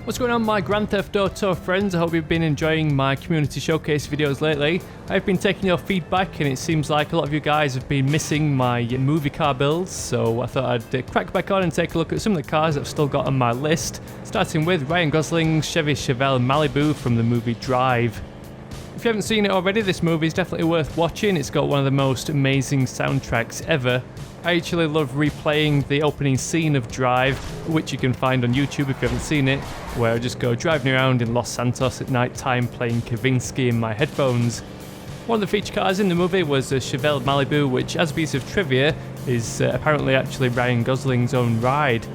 What's going on, my Grand Theft Auto friends? I hope you've been enjoying my community showcase videos lately. I've been taking your feedback and it seems like a lot of you guys have been missing my movie car builds, so I thought I'd crack back on and take a look at some of the cars that I've still got on my list, starting with Ryan Gosling's Chevy Chevelle Malibu from the movie Drive. If you haven't seen it already, this movie is definitely worth watching. It's got one of the most amazing soundtracks ever. I actually love replaying the opening scene of Drive, which you can find on YouTube if you haven't seen it, where I just go driving around in Los Santos at night time playing Kavinsky in my headphones. One of the feature cars in the movie was a Chevelle Malibu, which, as a piece of trivia, is apparently actually Ryan Gosling's own ride.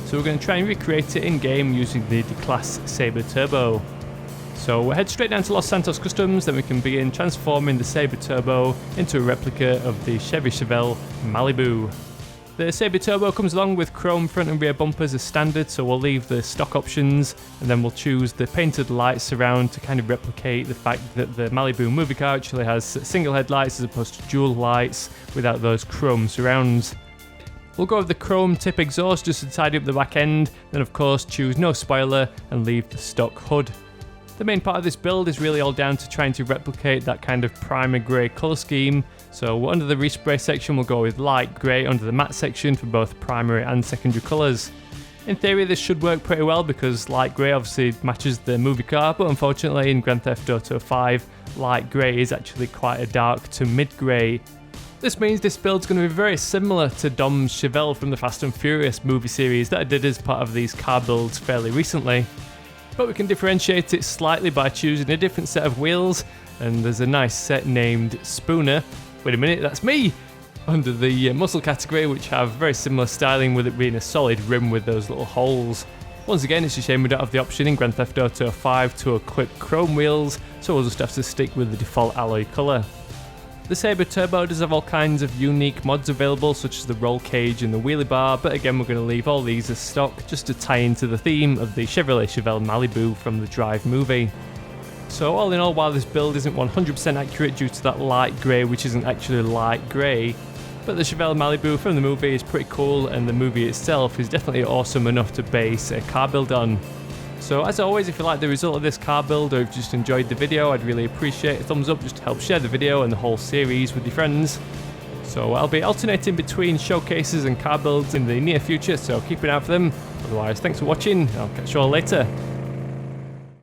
So we're going to try and recreate it in-game using the DECLASSE Sabre Turbo. So we'll head straight down to Los Santos Customs, then we can begin transforming the Sabre Turbo into a replica of the Chevy Chevelle Malibu. The Sabre Turbo comes along with chrome front and rear bumpers as standard, so we'll leave the stock options and then we'll choose the painted lights around to kind of replicate the fact that the Malibu movie car actually has single headlights as opposed to dual lights without those chrome surrounds. We'll go with the chrome tip exhaust just to tidy up the back end, then of course choose no spoiler and leave the stock hood. The main part of this build is really all down to trying to replicate that kind of primer grey colour scheme, so under the respray section we'll go with light grey under the matte section for both primary and secondary colours. In theory this should work pretty well because light grey obviously matches the movie car, but unfortunately in Grand Theft Auto 5 light grey is actually quite a dark to mid grey. This means this build's going to be very similar to Dom's Chevelle from the Fast and Furious movie series that I did as part of these car builds fairly recently. But we can differentiate it slightly by choosing a different set of wheels, and there's a nice set named Spooner, wait a minute, that's me, under the muscle category, which have very similar styling with it being a solid rim with those little holes. Once again, it's a shame we don't have the option in Grand Theft Auto 5 to equip chrome wheels, so we'll just have to stick with the default alloy colour. The Sabre Turbo does have all kinds of unique mods available, such as the roll cage and the wheelie bar, but again we're going to leave all these as stock just to tie into the theme of the Chevrolet Chevelle Malibu from the Drive movie. So all in all, while this build isn't 100% accurate due to that light grey which isn't actually light grey, but the Chevelle Malibu from the movie is pretty cool and the movie itself is definitely awesome enough to base a car build on. So as always, if you like the result of this car build or if you just enjoyed the video, I'd really appreciate a thumbs up just to help share the video and the whole series with your friends. So I'll be alternating between showcases and car builds in the near future, so keep an eye out for them. Otherwise, thanks for watching, I'll catch you all later.